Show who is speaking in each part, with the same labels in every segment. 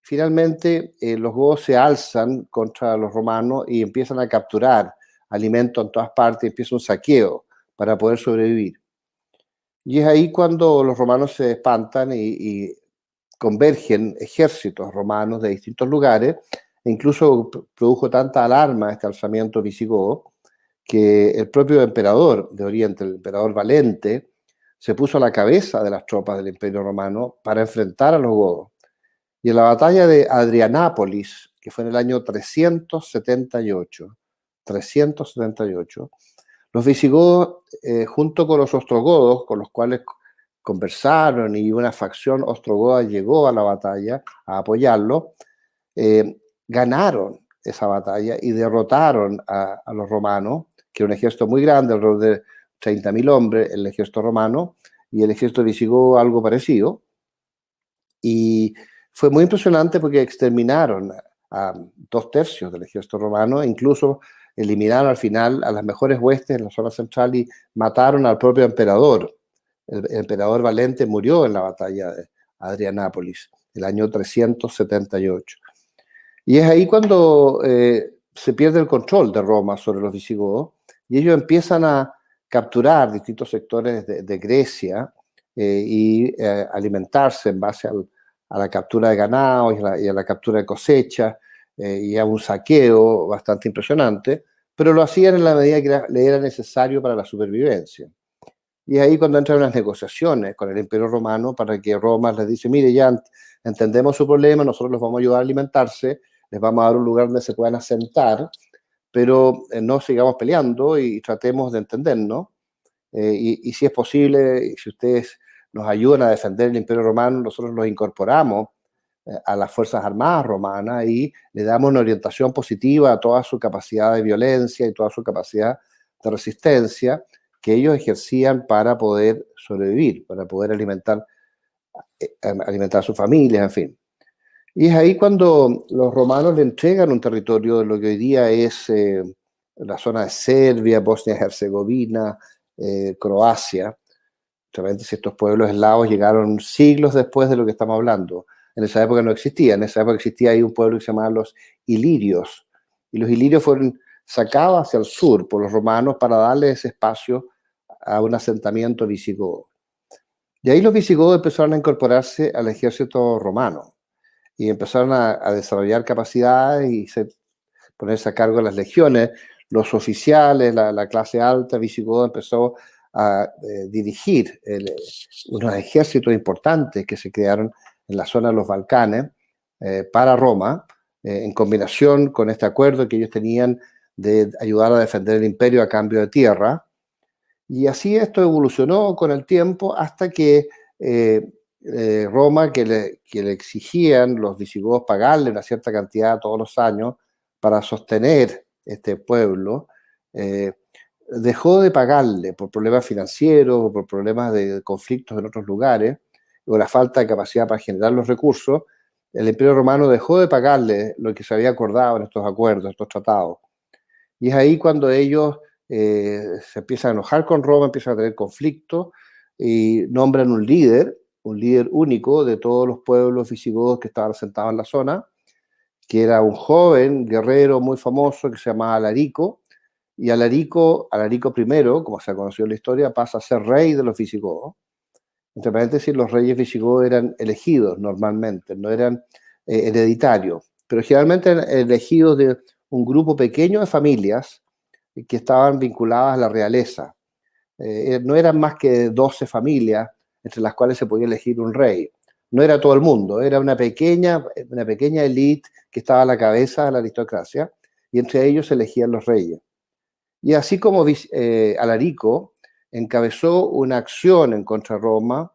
Speaker 1: finalmente los godos se alzan contra los romanos y empiezan a capturar alimentos en todas partes, empieza un saqueo para poder sobrevivir. Y es ahí cuando los romanos se espantan y convergen ejércitos romanos de distintos lugares, e incluso produjo tanta alarma este alzamiento visigodo, que el propio emperador de Oriente, el emperador Valente, se puso a la cabeza de las tropas del Imperio Romano para enfrentar a los godos. Y en la batalla de Adrianápolis, que fue en el año 378, los visigodos, junto con los ostrogodos, con los cuales conversaron y una facción ostrogoda llegó a la batalla a apoyarlo, ganaron esa batalla y derrotaron a los romanos, que era un ejército muy grande, alrededor de 30.000 hombres, el ejército romano, y el ejército visigodo algo parecido. Y fue muy impresionante porque exterminaron a 2/3 del ejército romano, e incluso eliminaron al final a las mejores huestes en la zona central y mataron al propio emperador. El emperador Valente murió en la batalla de Adrianápolis, el año 378. Y es ahí cuando se pierde el control de Roma sobre los visigodos y ellos empiezan a capturar distintos sectores de Grecia y alimentarse en base a la captura de ganado y a la captura de cosechas y a un saqueo bastante impresionante, pero lo hacían en la medida que le era necesario para la supervivencia. Y es ahí cuando entran unas negociaciones con el Imperio Romano para que Roma les dice, mire, ya entendemos su problema, nosotros los vamos a ayudar a alimentarse, les vamos a dar un lugar donde se puedan asentar, pero no sigamos peleando y tratemos de entendernos. Y si es posible, si ustedes nos ayudan a defender el Imperio Romano, nosotros los incorporamos a las Fuerzas Armadas romanas y le damos una orientación positiva a toda su capacidad de violencia y toda su capacidad de resistencia que ellos ejercían para poder sobrevivir, para poder alimentar a sus familias, en fin. Y es ahí cuando los romanos le entregan un territorio de lo que hoy día es la zona de Serbia, Bosnia-Herzegovina, Croacia. Realmente, si estos pueblos eslavos llegaron siglos después de lo que estamos hablando. En esa época no existía, en esa época existía ahí un pueblo que se llamaba los ilirios. Y los ilirios fueron sacados hacia el sur por los romanos para darle ese espacio a un asentamiento visigodo. Y ahí los visigodos empezaron a incorporarse al ejército romano y empezaron a desarrollar capacidades y ponerse a cargo de las legiones. Los oficiales, la clase alta visigoda empezó a dirigir unos ejércitos importantes que se crearon en la zona de los Balcanes para Roma, en combinación con este acuerdo que ellos tenían de ayudar a defender el imperio a cambio de tierra. Y así esto evolucionó con el tiempo hasta que Roma, que le exigían los visigodos pagarle una cierta cantidad todos los años para sostener este pueblo, dejó de pagarle por problemas financieros o por problemas de conflictos en otros lugares, o la falta de capacidad para generar los recursos. El Imperio Romano dejó de pagarle lo que se había acordado en estos acuerdos, estos tratados. Y es ahí cuando ellos se empiezan a enojar con Roma, empiezan a tener conflictos y nombran un líder único de todos los pueblos visigodos que estaban asentados en la zona, que era un joven guerrero muy famoso que se llamaba Alarico, y Alarico I, como se ha conocido en la historia, pasa a ser rey de los visigodos. Entre paréntesis, los reyes visigodos eran elegidos normalmente, no eran hereditarios, pero generalmente eran elegidos de un grupo pequeño de familias que estaban vinculadas a la realeza. No eran más que 12 familias entre las cuales se podía elegir un rey. No era todo el mundo, era una pequeña élite que estaba a la cabeza de la aristocracia y entre ellos se elegían los reyes. Y así como Alarico encabezó una acción en contra de Roma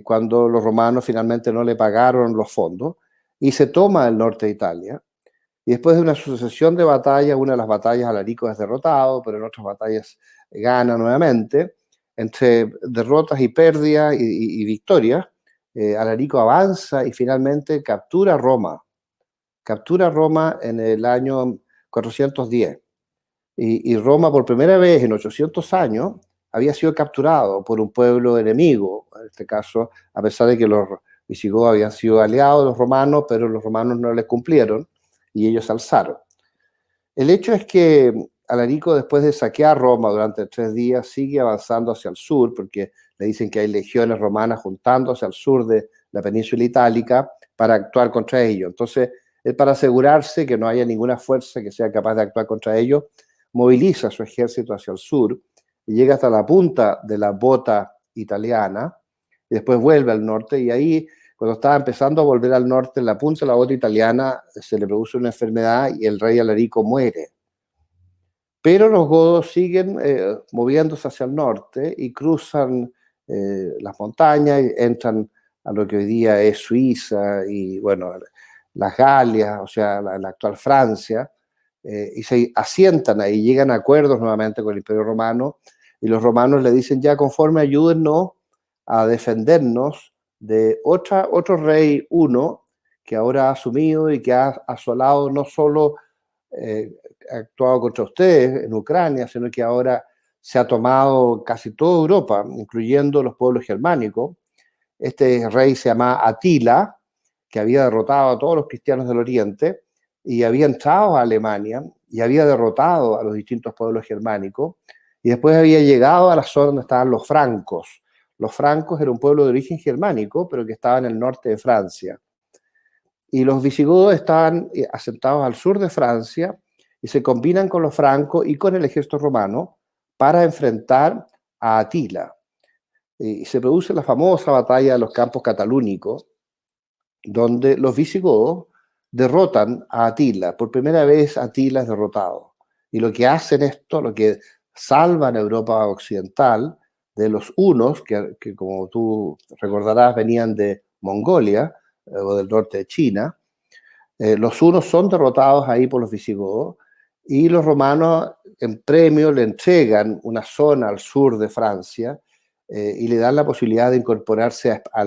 Speaker 1: cuando los romanos finalmente no le pagaron los fondos y se toma el norte de Italia. Y después de una sucesión de batallas, una de las batallas Alarico es derrotado, pero en otras batallas gana nuevamente. Entre derrotas y pérdidas y victorias, Alarico avanza y finalmente captura Roma. Captura Roma en el año 410. Y Roma por primera vez en 800 años había sido capturado por un pueblo enemigo, en este caso, a pesar de que los visigodos habían sido aliados de los romanos, pero los romanos no les cumplieron y ellos se alzaron. El hecho es que Alarico, después de saquear Roma durante 3 días, sigue avanzando hacia el sur, porque le dicen que hay legiones romanas juntándose al sur de la península itálica para actuar contra ellos. Entonces, él, para asegurarse que no haya ninguna fuerza que sea capaz de actuar contra ellos, moviliza su ejército hacia el sur y llega hasta la punta de la bota italiana y después vuelve al norte, y ahí, cuando estaba empezando a volver al norte, en la punta de la bota italiana se le produce una enfermedad y el rey Alarico muere. Pero los godos siguen moviéndose hacia el norte y cruzan las montañas y entran a lo que hoy día es Suiza y, bueno, las Galias, o sea, la actual Francia, y se asientan ahí, llegan a acuerdos nuevamente con el Imperio Romano, y los romanos le dicen: ya, conforme, ayúdennos a defendernos de otro rey, uno, que ahora ha asumido y que ha asolado no solo ha actuado contra ustedes en Ucrania, sino que ahora se ha tomado casi toda Europa, incluyendo los pueblos germánicos. Este rey se llama Atila, que había derrotado a todos los cristianos del Oriente y había entrado a Alemania y había derrotado a los distintos pueblos germánicos, y después había llegado a la zona donde estaban los francos. Los francos era un pueblo de origen germánico, pero que estaba en el norte de Francia. Y los visigodos estaban asentados al sur de Francia y se combinan con los francos y con el ejército romano para enfrentar a Atila. Y se produce la famosa batalla de los Campos Catalúnicos, donde los visigodos derrotan a Atila. Por primera vez Atila es derrotado. Y lo que hacen esto, lo que salvan a Europa occidental de los hunos, que como tú recordarás venían de Mongolia o del norte de China. Los hunos son derrotados ahí por los visigodos, y los romanos en premio le entregan una zona al sur de Francia y le dan la posibilidad de incorporarse a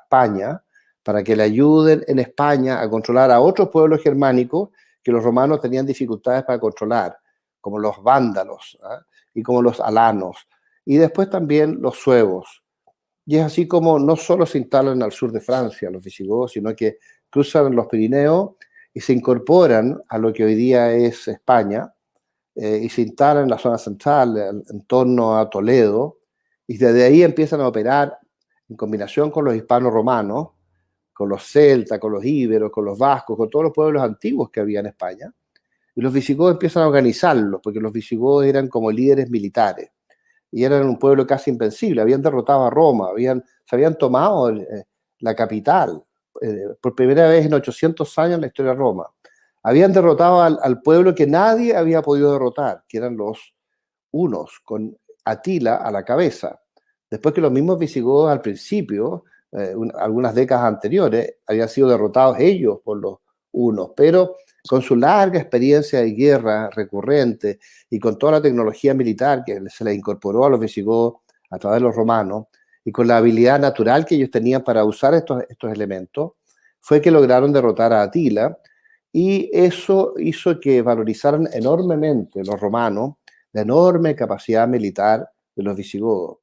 Speaker 1: España, para que le ayuden en España a controlar a otros pueblos germánicos que los romanos tenían dificultades para controlar, como los vándalos, ¿eh? Y como los alanos, y después también los suevos. Y es así como no solo se instalan al sur de Francia los visigodos, sino que cruzan los Pirineos y se incorporan a lo que hoy día es España, y se instalan en la zona central, en torno a Toledo, y desde ahí empiezan a operar en combinación con los hispanos romanos, con los celtas, con los íberos, con los vascos, con todos los pueblos antiguos que había en España. Y los visigodos empiezan a organizarlos, porque los visigodos eran como líderes militares y eran un pueblo casi invencible. Habían derrotado a Roma, se habían tomado la capital por primera vez en 800 años en la historia de Roma. Habían derrotado al pueblo que nadie había podido derrotar, que eran los hunos, con Atila a la cabeza. Después que los mismos visigodos al principio, algunas décadas anteriores, habían sido derrotados ellos por los hunos, pero con su larga experiencia de guerra recurrente y con toda la tecnología militar que se le incorporó a los visigodos a través de los romanos, y con la habilidad natural que ellos tenían para usar estos elementos, fue que lograron derrotar a Atila, y eso hizo que valorizaran enormemente los romanos la enorme capacidad militar de los visigodos.